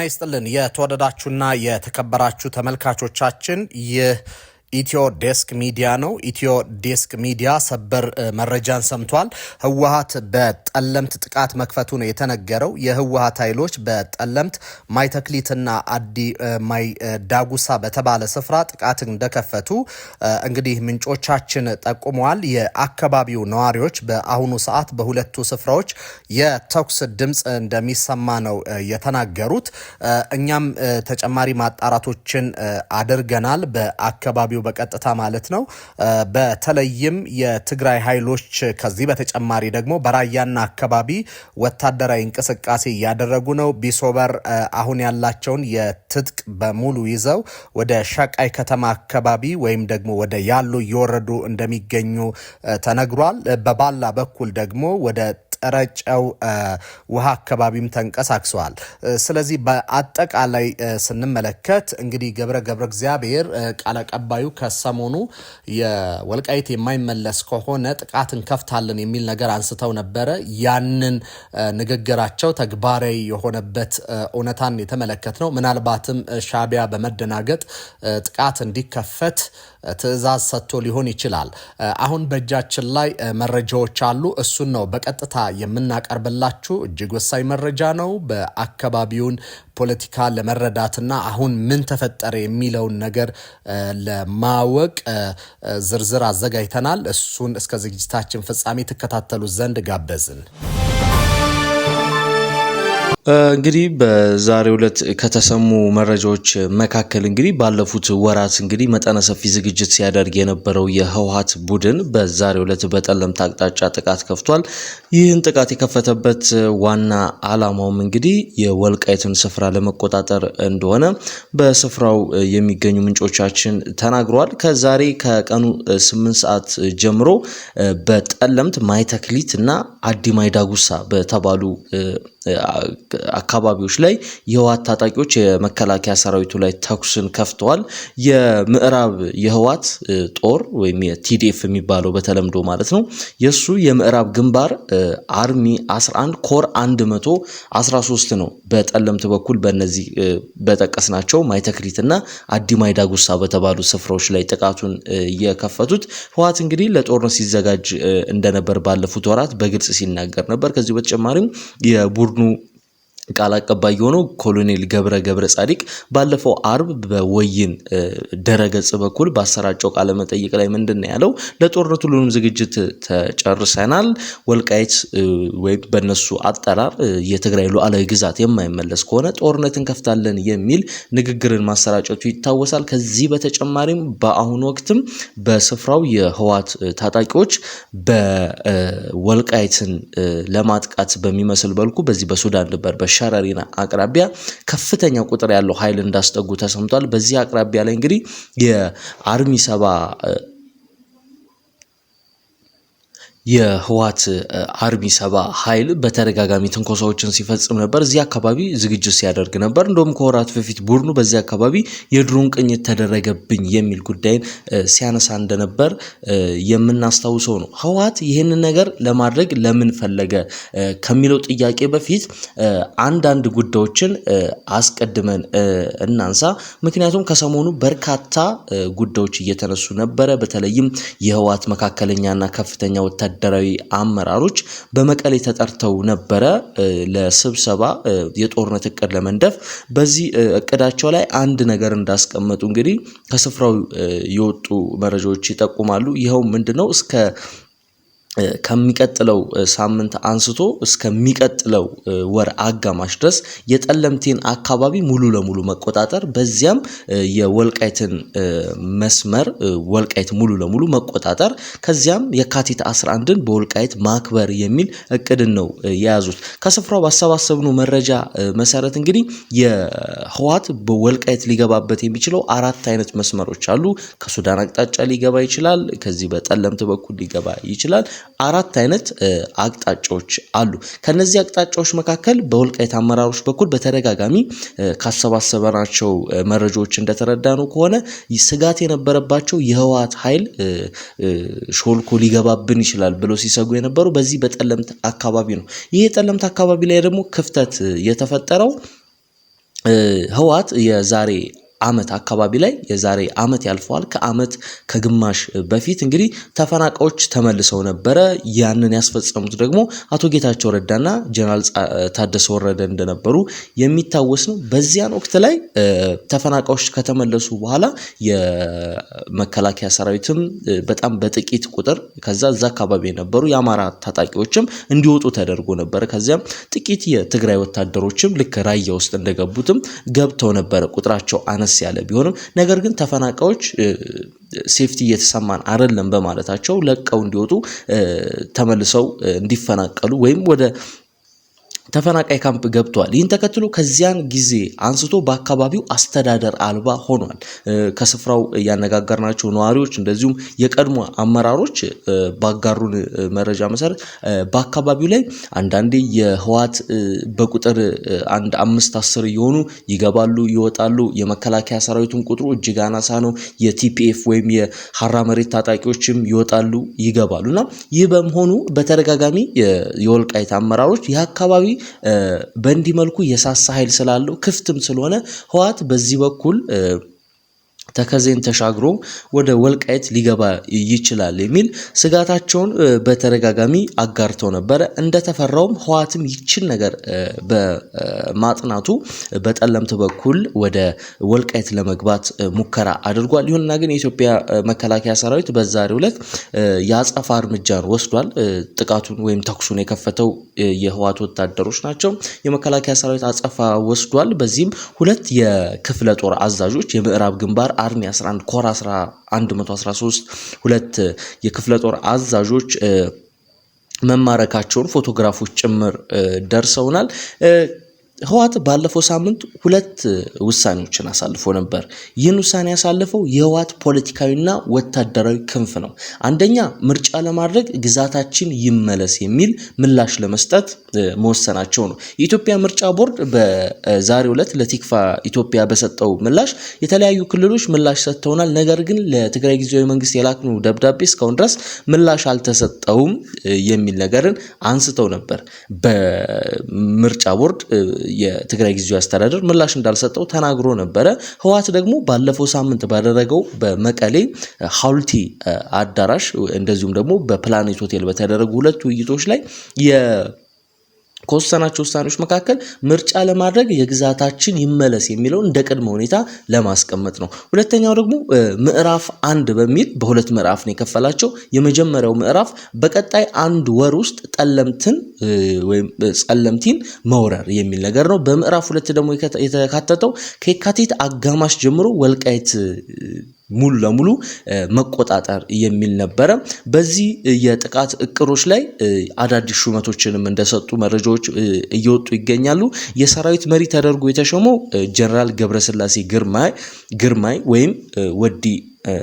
ጤና ይስጥልን የተወደዳችሁና የተከበራችሁ ተመልካቾቻችን ኢትዮ ዴስክ ሚዲያ ነው። ኢትዮ ዴስክ ሚዲያ ሰበር መረጃን ሰምቷል። ህወሓት በጠለምት ጥቃት መክፈቱ ነው የተነገረው። የህወሓት ኃይሎች በጠለምት ማይተክሊትና አዲ ማይ ዳጉሳ በተባለ ስፍራ ጥቃት እንደከፈቱ እንግዲህ ምንጮቻችን ጠቁመዋል። የአካባቢው ነዋሪዎች በአሁኑ ሰዓት በሁለቱ ስፍራዎች የተኩስ ድምጽ እንደሚሰማ ነው የተናገሩት። እኛም ተጨማሪ ማጣራቶችን አድርገናል በአካባቢው በቀጥታ ማለት ነው። በተለይም የትግራይ ኃይሎች ከዚህ በተጨማሪ ደግሞ በራያና አካባቢ ወታደራዊ እንቅስቃሴ ያደረጉ ነው። ቢሶበር አሁን ያላቸውን የትጥቅ በሙሉ ይዘው ወደ ሻቃይ ከተማ አካባቢ ወይም ደግሞ ወደ ያሉ እየወረዱ እንደሚገኙ ተነግሯል። በባላ በኩል ደግሞ ወደ ጠረጨው ውሃ አካባቢም ተንቀሳቅሰዋል። ስለዚህ በአጠቃላይ ስንመለከት እንግዲህ ገብረ እግዚአብሔር ቃል አቀባዩ ከሰሞኑ የወልቃይት የማይመለስ ከሆነ ጥቃት እንከፍታለን የሚል ነገር አንስተው ነበረ። ያንን ንግግራቸው ተግባራዊ የሆነበት እውነታን የተመለከት ነው። ምናልባትም ሻዕቢያ በመደናገጥ ጥቃት እንዲከፈት ትዕዛዝ ሰጥቶ ሊሆን ይችላል። አሁን በእጃችን ላይ መረጃዎች አሉ። እሱን ነው በቀጥታ የምናቀርብላችሁ። እጅግ ወሳኝ መረጃ ነው። በአካባቢውን ፖለቲካ ለመረዳትና አሁን ምን ተፈጠረ የሚለውን ነገር ለማወቅ ዝርዝር አዘጋጅተናል። እሱን እስከ ዝግጅታችን ፍጻሜ ተከታተሉ ዘንድ ጋበዝን። እንግዲህ በዛሬው ዕለት ከተሰሙ መረጃዎች መካከል እንግዲህ ባለፉት ወራት እንግዲህ መጠነ ሰፊ ዝግጅት ሲያደርግ የነበረው የህወሓት ቡድን በዛሬው ዕለት በጠለምት አቅጣጫ ጥቃት ከፍቷል። ይህን ጥቃት የከፈተበት ዋና ዓላማውም እንግዲህ የወልቃይትን ስፍራ ለመቆጣጠር እንደሆነ በስፍራው የሚገኙ ምንጮቻችን ተናግረዋል። ከዛሬ ከቀኑ 8 ሰዓት ጀምሮ በጠለምት ማይተክሊት እና አዲ ማይ ዳጉሳ በተባሉ አካባቢዎች ላይ የህወሓት ታጣቂዎች የመከላከያ ሰራዊቱ ላይ ተኩስን ከፍተዋል። የምዕራብ የህወሓት ጦር ወይም የቲዲኤፍ የሚባለው በተለምዶ ማለት ነው የሱ የምዕራብ ግንባር አርሚ 11 ኮር 113 ነው በጠለምት በኩል በእነዚህ በጠቀስናቸው ማይተክሊትና አዲ ማይ ዳጉሳ በተባሉ ስፍራዎች ላይ ጥቃቱን የከፈቱት። ህወሓት እንግዲህ ለጦርነት ሲዘጋጅ እንደነበር ባለፉት ወራት በግልጽ ሲናገር ነበር። ከዚህ በተጨማሪም የቡድኑ ቃል አቀባይ የሆነው ኮሎኔል ገብረ ጻዲቅ ባለፈው አርብ በወይን ደረገጽ በኩል ባሰራጨው ቃለ መጠይቅ ላይ ምንድነው ያለው? ለጦርነቱ ሁሉንም ዝግጅት ተጨርሰናል። ወልቃይት ወይም በነሱ አጠራር የትግራይ ሉዓላዊ ግዛት የማይመለስ ከሆነ ጦርነትን ከፍታለን የሚል ንግግርን ማሰራጨቱ ይታወሳል። ከዚህ በተጨማሪም በአሁኑ ወቅትም በስፍራው የህወሓት ታጣቂዎች በወልቃይትን ለማጥቃት በሚመስል መልኩ በዚህ በሱዳን ድንበር ሸረሪና አቅራቢያ ከፍተኛ ቁጥር ያለው ኃይል እንዳስጠጉ ተሰምቷል። በዚህ አቅራቢያ ላይ እንግዲህ የአርሚ 7 የህወሓት አርሚ 7 ኃይል በተደጋጋሚ ትንኮሳዎችን ሲፈጽም ነበር። እዚህ አካባቢ ዝግጅት ሲያደርግ ነበር። እንደውም ከወራት በፊት ቡድኑ በዚህ አካባቢ የድሮን ቅኝት ተደረገብኝ የሚል ጉዳይን ሲያነሳ እንደነበር የምናስታውሰው ነው። ህወሓት ይህንን ነገር ለማድረግ ለምን ፈለገ ከሚለው ጥያቄ በፊት አንዳንድ ጉዳዮችን አስቀድመን እናንሳ። ምክንያቱም ከሰሞኑ በርካታ ጉዳዮች እየተነሱ ነበረ። በተለይም የህወሓት መካከለኛና ከፍተኛ ወታደራዊ አመራሮች በመቀሌ ተጠርተው ነበረ ለስብሰባ የጦርነት እቅድ ለመንደፍ። በዚህ እቅዳቸው ላይ አንድ ነገር እንዳስቀመጡ እንግዲህ ከስፍራው የወጡ መረጃዎች ይጠቁማሉ። ይኸው ምንድነው? ከሚቀጥለው ሳምንት አንስቶ እስከሚቀጥለው ወር አጋማሽ ድረስ የጠለምቴን አካባቢ ሙሉ ለሙሉ መቆጣጠር፣ በዚያም የወልቃይትን መስመር ወልቃይት ሙሉ ለሙሉ መቆጣጠር፣ ከዚያም የካቲት 11ን በወልቃይት ማክበር የሚል እቅድን ነው የያዙት። ከስፍራው ባሰባሰብነው መረጃ መሰረት እንግዲህ የህወሓት በወልቃይት ሊገባበት የሚችለው 4 አይነት መስመሮች አሉ። ከሱዳን አቅጣጫ ሊገባ ይችላል። ከዚህ በጠለምት በኩል ሊገባ ይችላል። 4 አይነት አቅጣጫዎች አሉ። ከነዚህ አቅጣጫዎች መካከል በወልቃይት አመራሮች በኩል በተደጋጋሚ ካሰባሰበናቸው መረጃዎች እንደተረዳነው ከሆነ ስጋት የነበረባቸው የህወሓት ኃይል ሾልኮ ሊገባብን ይችላል ብለው ሲሰጉ የነበሩ በዚህ በጠለምት አካባቢ ነው። ይሄ ጠለምት አካባቢ ላይ ደግሞ ክፍተት የተፈጠረው ህወሓት የዛሬ ዓመት አካባቢ ላይ የዛሬ ዓመት ያልፈዋል ከዓመት ከግማሽ በፊት እንግዲህ ተፈናቃዮች ተመልሰው ነበረ። ያንን ያስፈጸሙት ደግሞ አቶ ጌታቸው ረዳና ጀነራል ታደሰ ወረደ እንደነበሩ የሚታወስ ነው። በዚያን ወቅት ላይ ተፈናቃዮች ከተመለሱ በኋላ የመከላከያ ሰራዊትም በጣም በጥቂት ቁጥር ከዛ አካባቢ የነበሩ የአማራ ታጣቂዎችም እንዲወጡ ተደርጎ ነበር። ከዚያም ጥቂት የትግራይ ወታደሮችም ልክ ራያ ውስጥ እንደገቡትም ገብተው ነበር ቁጥራቸው ያለ ቢሆንም ነገር ግን ተፈናቃዮች ሴፍቲ እየተሰማን አይደለም በማለታቸው ለቀው እንዲወጡ ተመልሰው እንዲፈናቀሉ ወይም ወደ ተፈናቃይ ካምፕ ገብቷል። ይህን ተከትሎ ከዚያን ጊዜ አንስቶ በአካባቢው አስተዳደር አልባ ሆኗል። ከስፍራው ያነጋገርናቸው ነዋሪዎች እንደዚሁም የቀድሞ አመራሮች ባጋሩን መረጃ መሰረት በአካባቢው ላይ አንዳንዴ የህወሓት በቁጥር 5-10 እየሆኑ ይገባሉ ይወጣሉ። የመከላከያ ሰራዊቱን ቁጥሩ እጅግ አናሳ ነው። የቲፒኤፍ ወይም የሐራ መሬት ታጣቂዎችም ይወጣሉ ይገባሉና ይህ በመሆኑ በተደጋጋሚ የወልቃይት አመራሮች የአካባቢ በእንዲህ መልኩ የሳሳ ኃይል ስላለው ክፍትም ስለሆነ ህወሓት በዚህ በኩል ተከዜን ተሻግሮ ወደ ወልቃይት ሊገባ ይችላል የሚል ስጋታቸውን በተደጋጋሚ አጋርተው ነበረ። እንደተፈራውም ህወሓትም ይችን ነገር በማጥናቱ በጠለምት በኩል ወደ ወልቃይት ለመግባት ሙከራ አድርጓል። ይሁንና ግን የኢትዮጵያ መከላከያ ሰራዊት በዛሬው ዕለት የአጸፋ እርምጃን ወስዷል። ጥቃቱን ወይም ተኩሱን የከፈተው የህወሓት ወታደሮች ናቸው። የመከላከያ ሰራዊት አጸፋ ወስዷል። በዚህም ሁለት የክፍለ ጦር አዛዦች የምዕራብ ግንባር አርሚ 11 ኮር 113 ሁለት የክፍለ ጦር አዛዦች መማረካቸውን ፎቶግራፎች ጭምር ደርሰውናል። ህወሓት ባለፈው ሳምንት ሁለት ውሳኔዎችን አሳልፎ ነበር። ይህን ውሳኔ ያሳለፈው የህወሓት ፖለቲካዊና ወታደራዊ ክንፍ ነው። አንደኛ ምርጫ ለማድረግ ግዛታችን ይመለስ የሚል ምላሽ ለመስጠት መወሰናቸው ነው። የኢትዮጵያ ምርጫ ቦርድ በዛሬው ዕለት ለቲክፋ ኢትዮጵያ በሰጠው ምላሽ የተለያዩ ክልሎች ምላሽ ሰጥተውናል፣ ነገር ግን ለትግራይ ጊዜያዊ መንግስት የላክነው ደብዳቤ እስካሁን ድረስ ምላሽ አልተሰጠውም የሚል ነገርን አንስተው ነበር። በምርጫ ቦርድ የትግራይ ጊዜያዊ አስተዳደር ምላሽ እንዳልሰጠው ተናግሮ ነበረ። ህወሓት ደግሞ ባለፈው ሳምንት ባደረገው በመቀሌ ሐውልቲ አዳራሽ እንደዚሁም ደግሞ በፕላኔት ሆቴል በተደረጉ ሁለት ውይይቶች ላይ ከወሰናቸው ውሳኔዎች መካከል ምርጫ ለማድረግ የግዛታችን ይመለስ የሚለውን እንደ ቅድመ ሁኔታ ለማስቀመጥ ነው። ሁለተኛው ደግሞ ምዕራፍ 1 በሚል በሁለት ምዕራፍ ነው የከፈላቸው። የመጀመሪያው ምዕራፍ በቀጣይ 1 ወር ውስጥ ጠለምትን ወይም ጸለምቲን መውረር የሚል ነገር ነው። በምዕራፍ 2 ደግሞ የተካተተው ከየካቲት አጋማሽ ጀምሮ ወልቃይት ሙሉ ለሙሉ መቆጣጠር የሚል ነበረ። በዚህ የጥቃት እቅዶች ላይ አዳዲስ ሹመቶችንም እንደሰጡ መረጃዎች እየወጡ ይገኛሉ። የሰራዊት መሪ ተደርጎ የተሾመው ጀነራል ገብረስላሴ ግርማይ ወይም ወዲ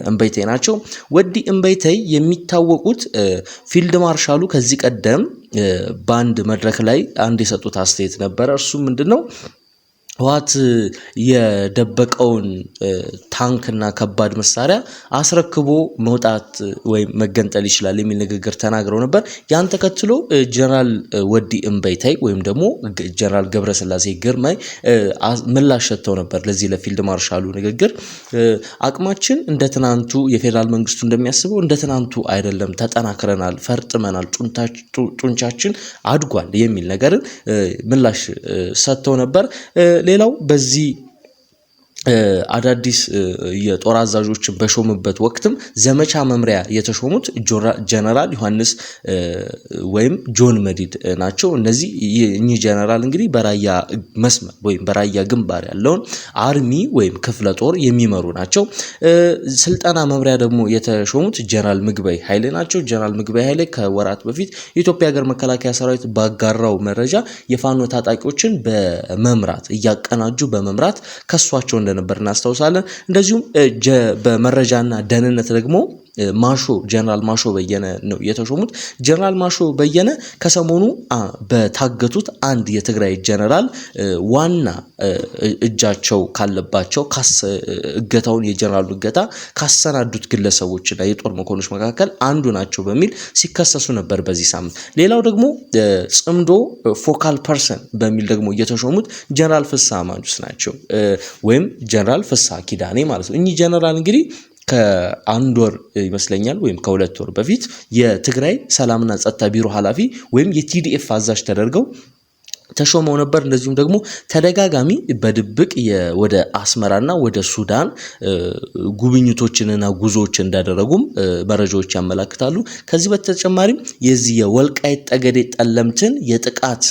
እምበይቴ ናቸው። ወዲ እምበይቴ የሚታወቁት ፊልድ ማርሻሉ ከዚህ ቀደም በአንድ መድረክ ላይ አንድ የሰጡት አስተያየት ነበረ። እሱ ምንድነው? ህወሓት የደበቀውን ታንክና ከባድ መሳሪያ አስረክቦ መውጣት ወይም መገንጠል ይችላል የሚል ንግግር ተናግረው ነበር። ያን ተከትሎ ጀነራል ወዲ እምበይታይ ወይም ደግሞ ጀነራል ገብረስላሴ ግርማይ ምላሽ ሰጥተው ነበር ለዚህ ለፊልድ ማርሻሉ ንግግር። አቅማችን እንደ ትናንቱ የፌዴራል መንግስቱ እንደሚያስበው እንደ ትናንቱ አይደለም፣ ተጠናክረናል፣ ፈርጥመናል፣ ጡንቻችን አድጓል የሚል ነገርን ምላሽ ሰጥተው ነበር። ሌላው በዚህ አዳዲስ የጦር አዛዦችን በሾምበት ወቅትም ዘመቻ መምሪያ የተሾሙት ጀነራል ዮሐንስ ወይም ጆን መዲድ ናቸው። እኚህ ጀነራል እንግዲህ በራያ መስመር ወይም በራያ ግንባር ያለውን አርሚ ወይም ክፍለ ጦር የሚመሩ ናቸው። ስልጠና መምሪያ ደግሞ የተሾሙት ጀነራል ምግበይ ኃይሌ ናቸው። ጀነራል ምግበይ ኃይሌ ከወራት በፊት የኢትዮጵያ ሀገር መከላከያ ሰራዊት ባጋራው መረጃ የፋኖ ታጣቂዎችን በመምራት እያቀናጁ በመምራት ከሷቸው ነበር እናስታውሳለን። እንደዚሁም በመረጃና ደህንነት ደግሞ ማሾ ጀነራል ማሾ በየነ ነው የተሾሙት። ጀነራል ማሾ በየነ ከሰሞኑ በታገቱት አንድ የትግራይ ጀነራል ዋና እጃቸው ካለባቸው እገታውን የጀነራሉ እገታ ካሰናዱት ግለሰቦችና የጦር መኮንኖች መካከል አንዱ ናቸው በሚል ሲከሰሱ ነበር በዚህ ሳምንት። ሌላው ደግሞ ጽምዶ ፎካል ፐርሰን በሚል ደግሞ የተሾሙት ጀነራል ፍስሐ ማንጁስ ናቸው፣ ወይም ጀነራል ፍስሐ ኪዳኔ ማለት ነው። እኚህ ጀነራል እንግዲህ ከአንድ ወር ይመስለኛል ወይም ከሁለት ወር በፊት የትግራይ ሰላምና ጸጥታ ቢሮ ኃላፊ ወይም የቲዲኤፍ አዛዥ ተደርገው ተሾመው ነበር። እንደዚሁም ደግሞ ተደጋጋሚ በድብቅ ወደ አስመራና ወደ ሱዳን ጉብኝቶችንና ጉዞዎችን እንዳደረጉም መረጃዎች ያመለክታሉ። ከዚህ በተጨማሪም የዚህ የወልቃይት ጠገዴ ጠለምትን የጥቃት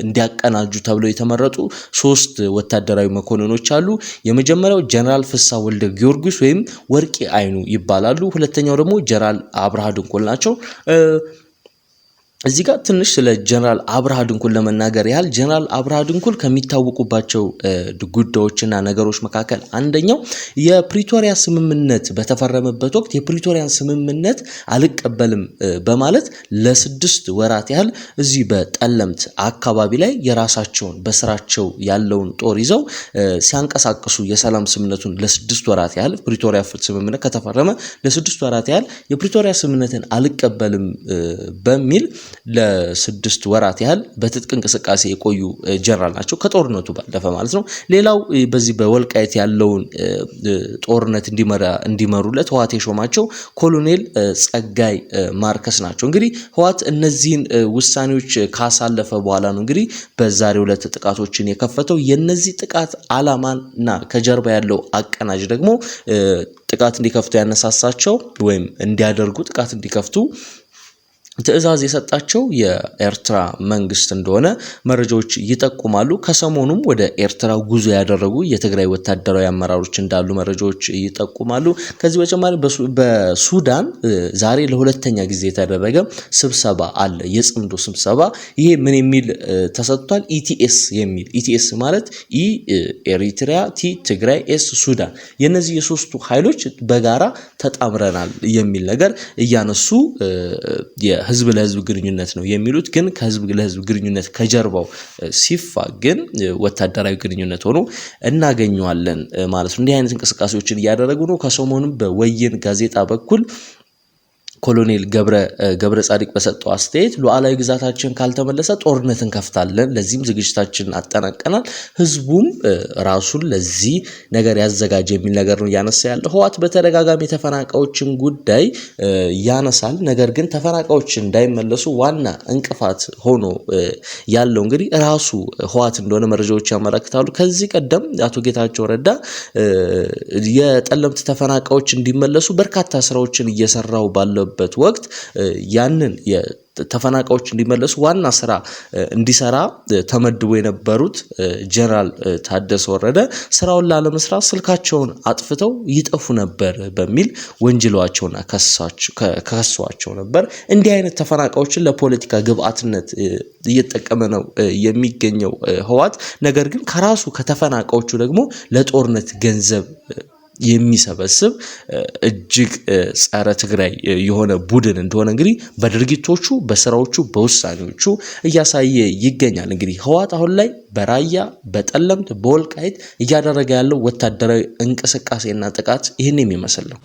እንዲያቀናጁ ተብለው የተመረጡ 3 ወታደራዊ መኮንኖች አሉ። የመጀመሪያው ጀነራል ፍስሐ ወልደ ጊዮርጊስ ወይም ወርቂ አይኑ ይባላሉ። ሁለተኛው ደግሞ ጀነራል አብርሃ ድንኩል ናቸው። እዚህ ጋር ትንሽ ስለ ጀነራል አብርሃ ድንኩል ለመናገር ያህል ጀነራል አብርሃ ድንኩል ከሚታወቁባቸው ጉዳዮችና ነገሮች መካከል አንደኛው የፕሪቶሪያ ስምምነት በተፈረመበት ወቅት የፕሪቶሪያን ስምምነት አልቀበልም በማለት ለ6 ወራት ያህል እዚህ በጠለምት አካባቢ ላይ የራሳቸውን በስራቸው ያለውን ጦር ይዘው ሲያንቀሳቅሱ የሰላም ስምምነቱን ለ6 ወራት ያህል ፕሪቶሪያ ስምምነት ከተፈረመ ለ6 ወራት ያህል የፕሪቶሪያ ስምምነትን አልቀበልም በሚል ለ6 ወራት ያህል በትጥቅ እንቅስቃሴ የቆዩ ጀነራል ናቸው፣ ከጦርነቱ ባለፈ ማለት ነው። ሌላው በዚህ በወልቃይት ያለውን ጦርነት እንዲመሩለት ህወሓት የሾማቸው ኮሎኔል ጸጋይ ማርከስ ናቸው። እንግዲህ ህወሓት እነዚህን ውሳኔዎች ካሳለፈ በኋላ ነው እንግዲህ በዛሬው ዕለት ጥቃቶችን የከፈተው። የነዚህ ጥቃት ዓላማና ከጀርባ ያለው አቀናጅ ደግሞ ጥቃት እንዲከፍቱ ያነሳሳቸው ወይም እንዲያደርጉ ጥቃት እንዲከፍቱ ትዕዛዝ የሰጣቸው የኤርትራ መንግስት እንደሆነ መረጃዎች ይጠቁማሉ። ከሰሞኑም ወደ ኤርትራ ጉዞ ያደረጉ የትግራይ ወታደራዊ አመራሮች እንዳሉ መረጃዎች ይጠቁማሉ። ከዚህ በተጨማሪ በሱዳን ዛሬ ለሁለተኛ ጊዜ የተደረገ ስብሰባ አለ፣ የጽምዶ ስብሰባ። ይሄ ምን የሚል ተሰጥቷል? ኢቲኤስ የሚል ኢቲኤስ ማለት ኤሪትሪያ፣ ቲ ትግራይ፣ ኤስ ሱዳን፣ የነዚህ የሶስቱ ኃይሎች በጋራ ተጣምረናል የሚል ነገር እያነሱ ህዝብ ለህዝብ ግንኙነት ነው የሚሉት፣ ግን ከህዝብ ለህዝብ ግንኙነት ከጀርባው ሲፋ ግን ወታደራዊ ግንኙነት ሆኖ እናገኘዋለን ማለት ነው። እንዲህ አይነት እንቅስቃሴዎችን እያደረጉ ነው። ከሰሞኑም በወይን ጋዜጣ በኩል ኮሎኔል ገብረ ጻዲቅ በሰጠው አስተያየት ሉዓላዊ ግዛታችን ካልተመለሰ ጦርነት እንከፍታለን፣ ለዚህም ዝግጅታችንን አጠናቀናል፣ ህዝቡም ራሱን ለዚህ ነገር ያዘጋጀ የሚል ነገር ነው ያነሳ ያለው። ህወሓት በተደጋጋሚ ተፈናቃዮችን ጉዳይ ያነሳል። ነገር ግን ተፈናቃዮች እንዳይመለሱ ዋና እንቅፋት ሆኖ ያለው እንግዲህ ራሱ ህወሓት እንደሆነ መረጃዎች ያመለክታሉ። ከዚህ ቀደም አቶ ጌታቸው ረዳ የጠለምት ተፈናቃዮች እንዲመለሱ በርካታ ስራዎችን እየሰራው ባለው ወቅት ያንን ተፈናቃዮች እንዲመለሱ ዋና ስራ እንዲሰራ ተመድቦ የነበሩት ጀነራል ታደሰ ወረደ ስራውን ላለመስራት ስልካቸውን አጥፍተው ይጠፉ ነበር በሚል ወንጅለዋቸውና ከሰሷቸው ነበር። እንዲህ አይነት ተፈናቃዮችን ለፖለቲካ ግብአትነት እየተጠቀመ ነው የሚገኘው ህወሓት። ነገር ግን ከራሱ ከተፈናቃዮቹ ደግሞ ለጦርነት ገንዘብ የሚሰበስብ እጅግ ጸረ ትግራይ የሆነ ቡድን እንደሆነ እንግዲህ በድርጊቶቹ፣ በስራዎቹ፣ በውሳኔዎቹ እያሳየ ይገኛል። እንግዲህ ህወሓት አሁን ላይ በራያ፣ በጠለምት፣ በወልቃይት እያደረገ ያለው ወታደራዊ እንቅስቃሴና ጥቃት ይህን የሚመስል ነው።